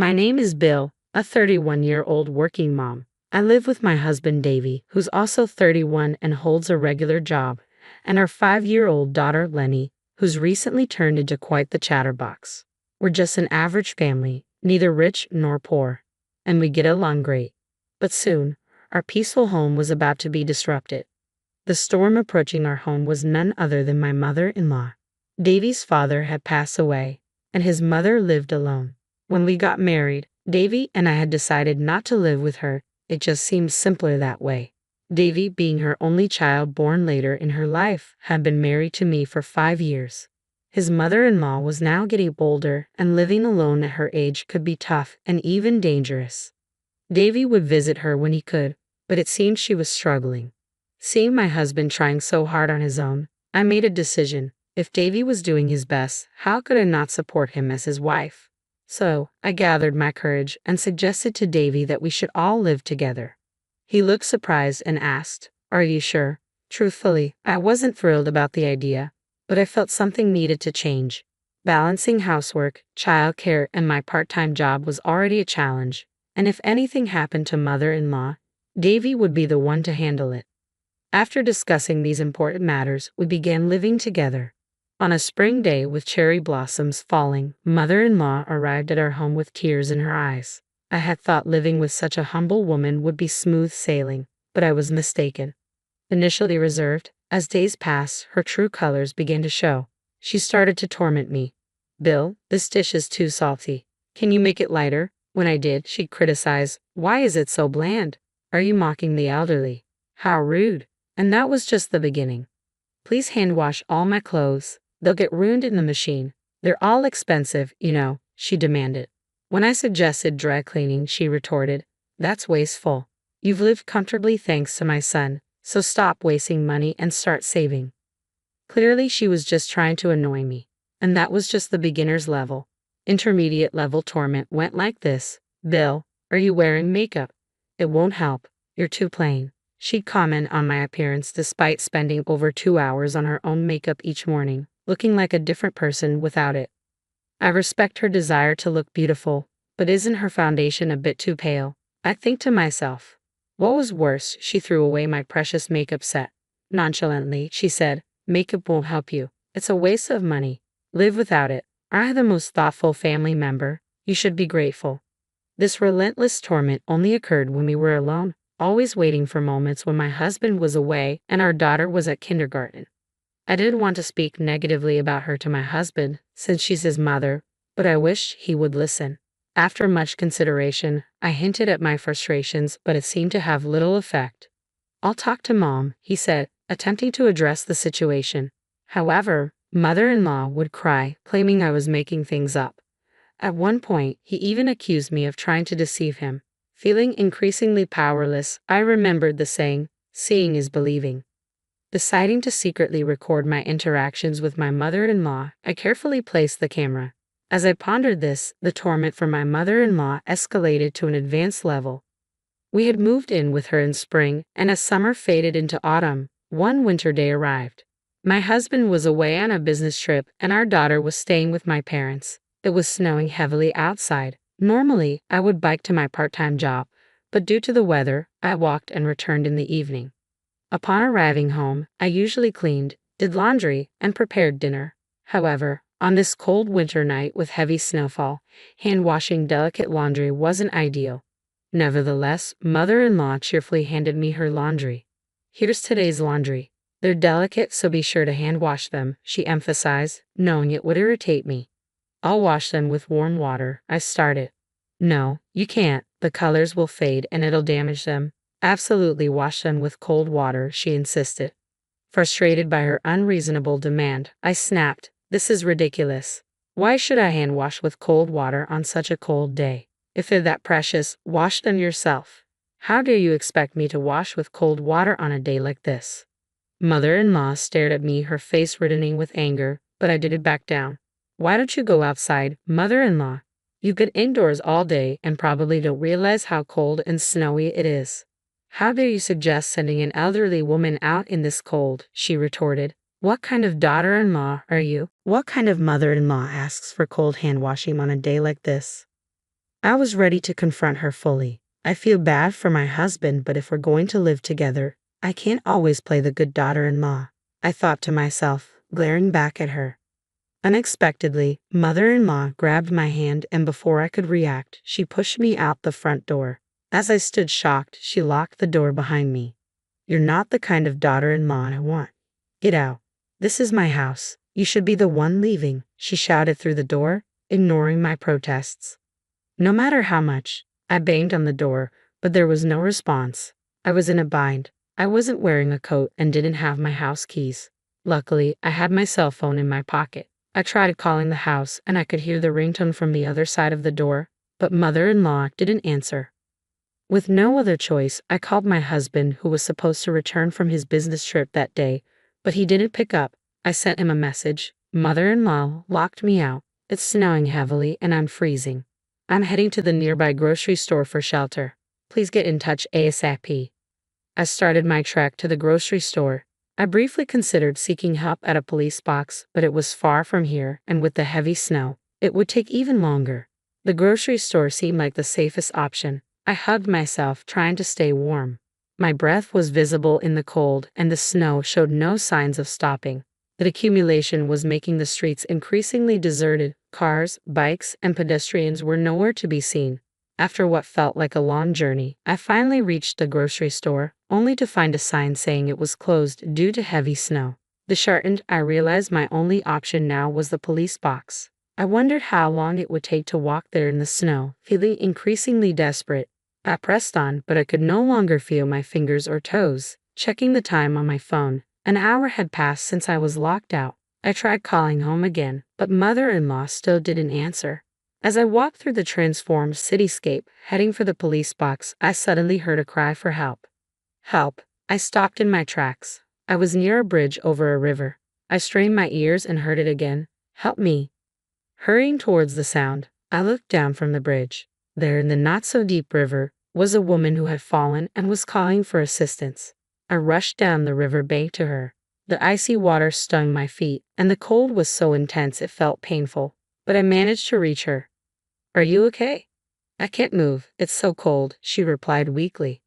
My name is Bill, a 31-year-old working mom. I live with my husband Davy, who's also 31 and holds a regular job, and our 5-year-old daughter Lenny, who's recently turned into quite the chatterbox. We're just an average family, neither rich nor poor, and we get along great. But soon, our peaceful home was about to be disrupted. The storm approaching our home was none other than my mother-in-law. Davy's father had passed away, and his mother lived alone. When we got married, Davy and I had decided not to live with her. It just seemed simpler that way. Davy, being her only child born later in her life, had been married to me for 5 years. His mother-in-law was now getting older, and living alone at her age could be tough and even dangerous. Davy would visit her when he could, but it seemed she was struggling. Seeing my husband trying so hard on his own, I made a decision. If Davy was doing his best, how could I not support him as his wife? So, I gathered my courage and suggested to Davy that we should all live together. He looked surprised and asked, "Are you sure?" Truthfully, I wasn't thrilled about the idea, but I felt something needed to change. Balancing housework, childcare, and my part-time job was already a challenge, and if anything happened to mother-in-law, Davy would be the one to handle it. After discussing these important matters, we began living together. On a spring day with cherry blossoms falling, mother-in-law arrived at our home with tears in her eyes. I had thought living with such a humble woman would be smooth sailing, but I was mistaken. Initially reserved, as days passed, her true colors began to show. She started to torment me. "Bill, this dish is too salty. Can you make it lighter?" When I did, she'd criticize, "Why is it so bland? Are you mocking the elderly? How rude." And that was just the beginning. "Please hand wash all my clothes. They'll get ruined in the machine. They're all expensive, you know," she demanded. When I suggested dry cleaning, she retorted, "That's wasteful. You've lived comfortably thanks to my son, so stop wasting money and start saving." Clearly, she was just trying to annoy me. And that was just the beginner's level. Intermediate level torment went like this. "Bill, are you wearing makeup? It won't help. You're too plain." She'd comment on my appearance despite spending over 2 hours on her own makeup each morning, looking like a different person without it. I respect her desire to look beautiful, but isn't her foundation a bit too pale? I think to myself. What was worse, she threw away my precious makeup set. Nonchalantly, she said, "Makeup won't help you. It's a waste of money. Live without it. I the most thoughtful family member. You should be grateful." This relentless torment only occurred when we were alone, always waiting for moments when my husband was away and our daughter was at kindergarten. I didn't want to speak negatively about her to my husband, since she's his mother, but I wished he would listen. After much consideration, I hinted at my frustrations, but it seemed to have little effect. "I'll talk to Mom," he said, attempting to address the situation. However, mother-in-law would cry, claiming I was making things up. At one point, he even accused me of trying to deceive him. Feeling increasingly powerless, I remembered the saying, "Seeing is believing." Deciding to secretly record my interactions with my mother-in-law, I carefully placed the camera. As I pondered this, the torment from my mother-in-law escalated to an advanced level. We had moved in with her in spring, and as summer faded into autumn, one winter day arrived. My husband was away on a business trip, and our daughter was staying with my parents. It was snowing heavily outside. Normally, I would bike to my part-time job, but due to the weather, I walked and returned in the evening. Upon arriving home, I usually cleaned, did laundry, and prepared dinner. However, on this cold winter night with heavy snowfall, hand-washing delicate laundry wasn't ideal. Nevertheless, mother-in-law cheerfully handed me her laundry. "Here's today's laundry. They're delicate, so be sure to hand-wash them," she emphasized, knowing it would irritate me. "I'll wash them with warm water," I started. "No, you can't. The colors will fade and it'll damage them." "Absolutely wash them with cold water," she insisted. Frustrated by her unreasonable demand, I snapped, "This is ridiculous. Why should I hand wash with cold water on such a cold day? If they're that precious, wash them yourself. How dare you expect me to wash with cold water on a day like this?" Mother-in-law stared at me, her face reddening with anger, but I didn't back down. "Why don't you go outside, mother-in-law? You've been indoors all day and probably don't realize how cold and snowy it is. How dare you suggest sending an elderly woman out in this cold?" she retorted. "What kind of daughter-in-law are you? What kind of mother-in-law asks for cold hand washing on a day like this?" I was ready to confront her fully. I feel bad for my husband, but if we're going to live together, I can't always play the good daughter-in-law, I thought to myself, glaring back at her. Unexpectedly, mother-in-law grabbed my hand, and before I could react, she pushed me out the front door. As I stood shocked, she locked the door behind me. You're not the kind of daughter-in-law I want. Get out. This is my house. You should be the one leaving, she shouted through the door, ignoring my protests. No matter how much, I banged on the door, but there was no response. I was in a bind. I wasn't wearing a coat and didn't have my house keys. Luckily, I had my cell phone in my pocket. I tried calling the house and I could hear the ringtone from the other side of the door, but mother-in-law didn't answer. With no other choice, I called my husband, who was supposed to return from his business trip that day, but he didn't pick up. I sent him a message. Mother-in-law locked me out. It's snowing heavily and I'm freezing. I'm heading to the nearby grocery store for shelter. Please get in touch ASAP. I started my trek to the grocery store. I briefly considered seeking help at a police box, but it was far from here, and with the heavy snow, it would take even longer. The grocery store seemed like the safest option. I hugged myself, trying to stay warm. My breath was visible in the cold, and the snow showed no signs of stopping. The accumulation was making the streets increasingly deserted. Cars, bikes, and pedestrians were nowhere to be seen. After what felt like a long journey, I finally reached the grocery store, only to find a sign saying it was closed due to heavy snow. Disheartened, I realized my only option now was the police box. I wondered how long it would take to walk there in the snow, feeling increasingly desperate. I pressed on, but I could no longer feel my fingers or toes. Checking the time on my phone, an hour had passed since I was locked out. I tried calling home again, but mother-in-law still didn't answer. As I walked through the transformed cityscape, heading for the police box, I suddenly heard a cry for help. Help! I stopped in my tracks. I was near a bridge over a river. I strained my ears and heard it again. Help me! Hurrying towards the sound, I looked down from the bridge. There, in the not-so-deep river, was a woman who had fallen and was calling for assistance. I rushed down the river bank to her. The icy water stung my feet, and the cold was so intense it felt painful, but I managed to reach her. Are you okay? I can't move, it's so cold, she replied weakly.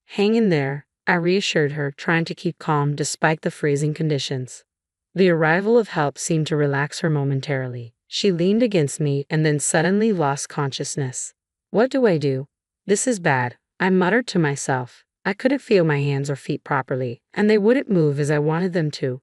Hang in there, I reassured her, trying to keep calm despite the freezing conditions. The arrival of help seemed to relax her momentarily. She leaned against me and then suddenly lost consciousness. What do I do? This is bad, I muttered to myself. I couldn't feel my hands or feet properly, and they wouldn't move as I wanted them to.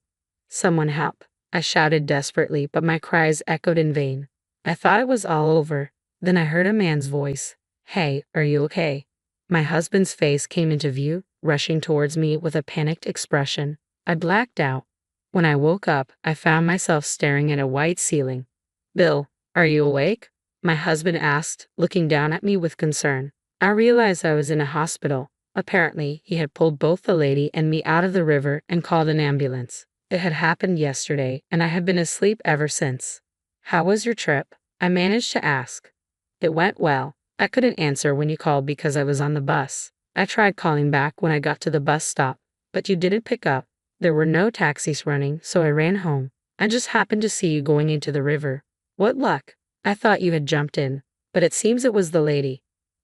Someone help, I shouted desperately, but my cries echoed in vain. I thought it was all over. Then I heard a man's voice. Hey, are you okay? My husband's face came into view, rushing towards me with a panicked expression. I blacked out. When I woke up, I found myself staring at a white ceiling. Bill, are you awake? My husband asked, looking down at me with concern. I realized I was in a hospital. Apparently, he had pulled both the lady and me out of the river and called an ambulance. It had happened yesterday, and I had been asleep ever since. How was your trip? I managed to ask. It went well. I couldn't answer when you called because I was on the bus. I tried calling back when I got to the bus stop, but you didn't pick up. There were no taxis running, so I ran home. I just happened to see you going into the river. What luck! I thought you had jumped in, but it seems it was the lady.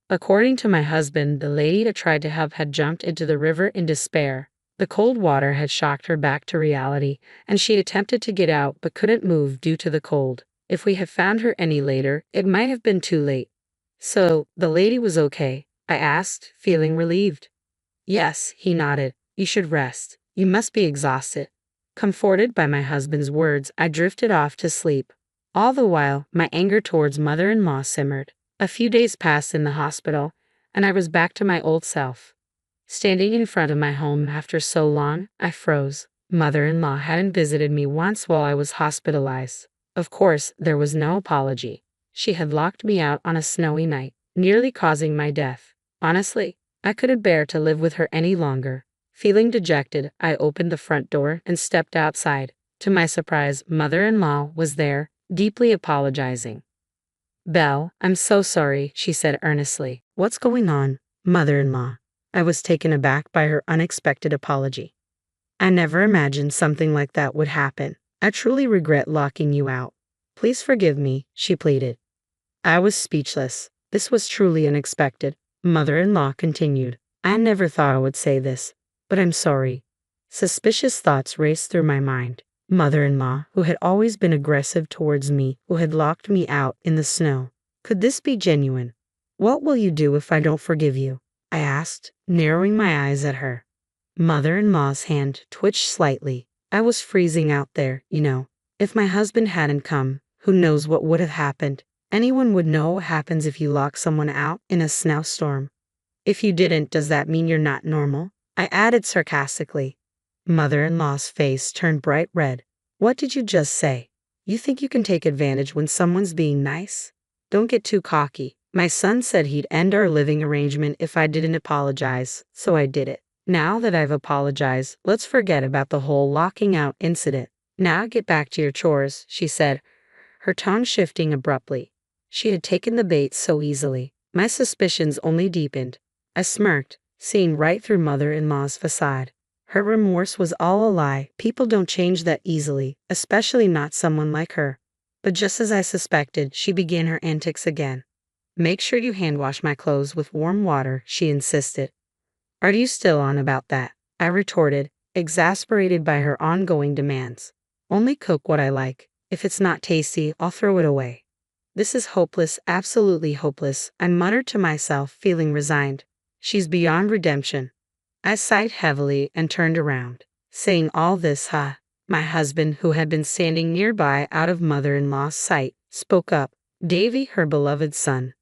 According to my husband, the lady that tried to help had jumped into the river in despair. The cold water had shocked her back to reality, and she'd attempted to get out but couldn't move due to the cold. If we had found her any later, it might have been too late. So, the lady was okay? I asked, feeling relieved. Yes, he nodded. You should rest. You must be exhausted. Comforted by my husband's words, I drifted off to sleep. All the while, my anger towards mother-in-law simmered. A few days passed in the hospital, and I was back to my old self. Standing in front of my home after so long, I froze. Mother-in-law hadn't visited me once while I was hospitalized. Of course, there was no apology. She had locked me out on a snowy night, nearly causing my death. Honestly, I couldn't bear to live with her any longer. Feeling dejected, I opened the front door and stepped outside. To my surprise, mother-in-law was there, deeply apologizing. Belle, I'm so sorry, she said earnestly. What's going on, mother-in-law? I was taken aback by her unexpected apology. I never imagined something like that would happen. I truly regret locking you out. Please forgive me, she pleaded. I was speechless. This was truly unexpected. Mother-in-law continued. I never thought I would say this, but I'm sorry. Suspicious thoughts raced through my mind. Mother-in-law, who had always been aggressive towards me, who had locked me out in the snow. Could this be genuine? What will you do if I don't forgive you? I asked, narrowing my eyes at her. Mother-in-law's hand twitched slightly. I was freezing out there, you know. If my husband hadn't come, who knows what would have happened? Anyone would know what happens if you lock someone out in a snowstorm. If you didn't, does that mean you're not normal? I added sarcastically. Mother-in-law's face turned bright red. What did you just say? You think you can take advantage when someone's being nice? Don't get too cocky. My son said he'd end our living arrangement if I didn't apologize, so I did it. Now that I've apologized, let's forget about the whole locking out incident. Now get back to your chores, she said, her tone shifting abruptly. She had taken the bait so easily. My suspicions only deepened. I smirked, seeing right through mother-in-law's facade. Her remorse was all a lie. People don't change that easily, especially not someone like her. But just as I suspected, she began her antics again. Make sure you hand wash my clothes with warm water, she insisted. Are you still on about that? I retorted, exasperated by her ongoing demands. Only cook what I like. If it's not tasty, I'll throw it away. This is hopeless, absolutely hopeless, I muttered to myself, feeling resigned. She's beyond redemption. I sighed heavily and turned around. Saying all this, my husband, who had been standing nearby out of mother-in-law's sight, spoke up. Davy, her beloved son.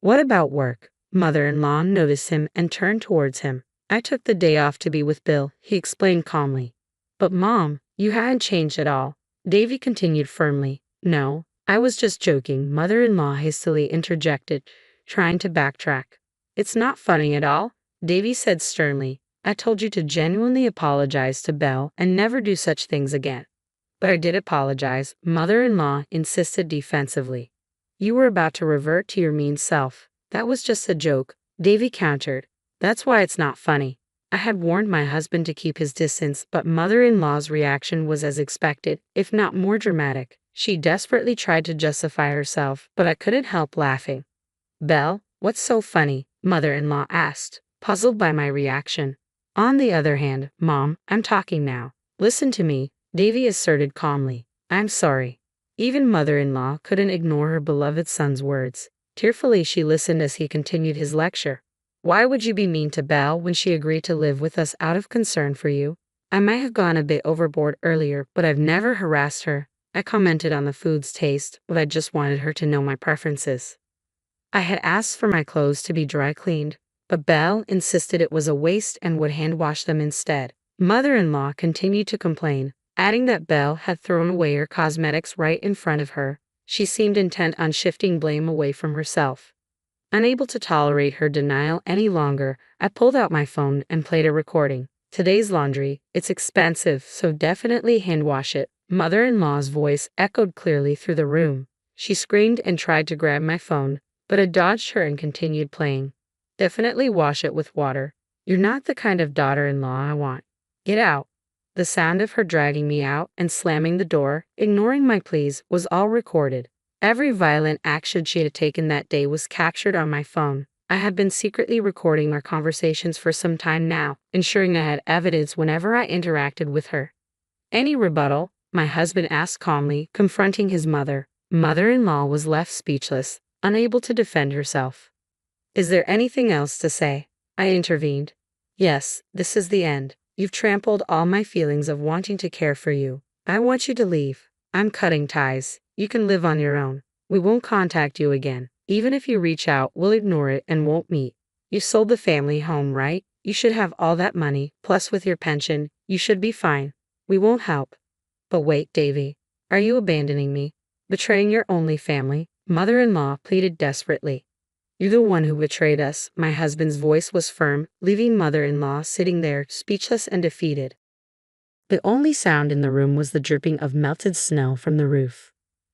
What about work? Mother-in-law noticed him and turned towards him. I took the day off to be with Bill, he explained calmly. But Mom, you hadn't changed at all. Davy continued firmly. No, I was just joking, mother-in-law hastily interjected, trying to backtrack. It's not funny at all, Davy said sternly. I told you to genuinely apologize to Belle and never do such things again. But I did apologize, mother-in-law insisted defensively. You were about to revert to your mean self. That was just a joke, Davy countered. That's why it's not funny. I had warned my husband to keep his distance, but mother-in-law's reaction was as expected, if not more dramatic. She desperately tried to justify herself, but I couldn't help laughing. Belle, what's so funny? Mother-in-law asked, puzzled by my reaction. On the other hand, Mom, I'm talking now. Listen to me, Davy asserted calmly. I'm sorry. Even mother-in-law couldn't ignore her beloved son's words. Tearfully she listened as he continued his lecture. Why would you be mean to Belle when she agreed to live with us out of concern for you? I might have gone a bit overboard earlier, but I've never harassed her. I commented on the food's taste, but I just wanted her to know my preferences. I had asked for my clothes to be dry cleaned, but Belle insisted it was a waste and would hand wash them instead. Mother-in-law continued to complain, adding that Belle had thrown away her cosmetics right in front of her. She seemed intent on shifting blame away from herself. Unable to tolerate her denial any longer, I pulled out my phone and played a recording. Today's laundry, it's expensive, so definitely hand wash it. Mother-in-law's voice echoed clearly through the room. She screamed and tried to grab my phone, but I dodged her and continued playing. Definitely wash it with water. You're not the kind of daughter-in-law I want. Get out. The sound of her dragging me out and slamming the door, ignoring my pleas, was all recorded. Every violent action she had taken that day was captured on my phone. I had been secretly recording our conversations for some time now, ensuring I had evidence whenever I interacted with her. Any rebuttal? My husband asked calmly, confronting his mother. Mother-in-law was left speechless, unable to defend herself. Is there anything else to say? I intervened. Yes, this is the end. You've trampled all my feelings of wanting to care for you. I want you to leave. I'm cutting ties. You can live on your own. We won't contact you again. Even if you reach out, we'll ignore it and won't meet. You sold the family home, right? You should have all that money, plus with your pension, you should be fine. We won't help. But wait, Davy. Are you abandoning me? Betraying your only family? Mother-in-law pleaded desperately. You're the one who betrayed us. My husband's voice was firm, leaving mother-in-law sitting there, speechless and defeated. The only sound in the room was the dripping of melted snow from the roof.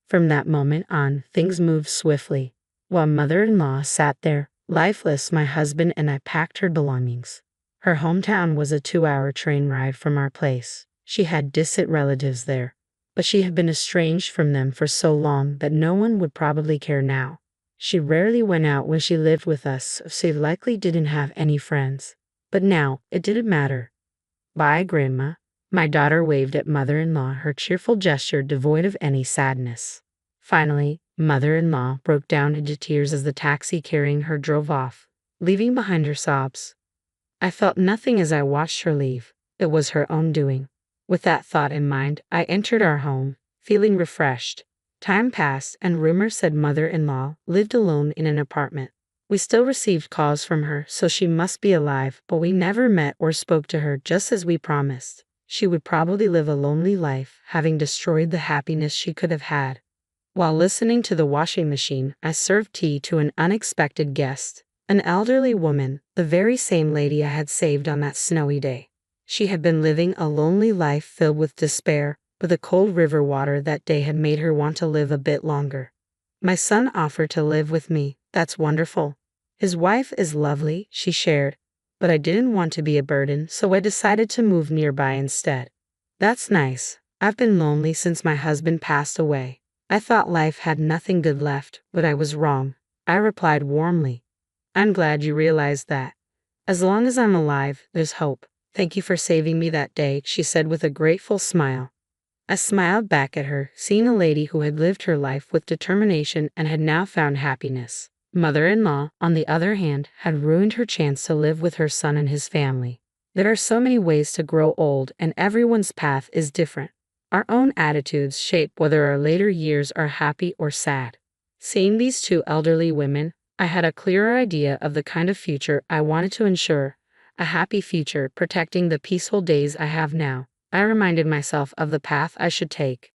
From that moment on, things moved swiftly. While mother-in-law sat there, lifeless, my husband and I packed her belongings. Her hometown was a 2-hour train ride from our place. She had distant relatives there, but she had been estranged from them for so long that no one would probably care now. She rarely went out when she lived with us, so she likely didn't have any friends. But now, it didn't matter. Bye, Grandma. My daughter waved at mother-in-law, her cheerful gesture devoid of any sadness. Finally, mother-in-law broke down into tears as the taxi carrying her drove off, leaving behind her sobs. I felt nothing as I watched her leave. It was her own doing. With that thought in mind, I entered our home, feeling refreshed. Time passed, and rumor said mother-in-law lived alone in an apartment. We still received calls from her, so she must be alive, but we never met or spoke to her, just as we promised. She would probably live a lonely life, having destroyed the happiness she could have had. While listening to the washing machine, I served tea to an unexpected guest, an elderly woman, the very same lady I had saved on that snowy day. She had been living a lonely life filled with despair, but the cold river water that day had made her want to live a bit longer. My son offered to live with me. That's wonderful. His wife is lovely, she shared, but I didn't want to be a burden, so I decided to move nearby instead. That's nice. I've been lonely since my husband passed away. I thought life had nothing good left, but I was wrong. I replied warmly. I'm glad you realized that. As long as I'm alive, there's hope. Thank you for saving me that day, she said with a grateful smile. I smiled back at her, seeing a lady who had lived her life with determination and had now found happiness. Mother-in-law, on the other hand, had ruined her chance to live with her son and his family. There are so many ways to grow old, and everyone's path is different. Our own attitudes shape whether our later years are happy or sad. Seeing these two elderly women, I had a clearer idea of the kind of future I wanted to ensure, a happy future protecting the peaceful days I have now. I reminded myself of the path I should take.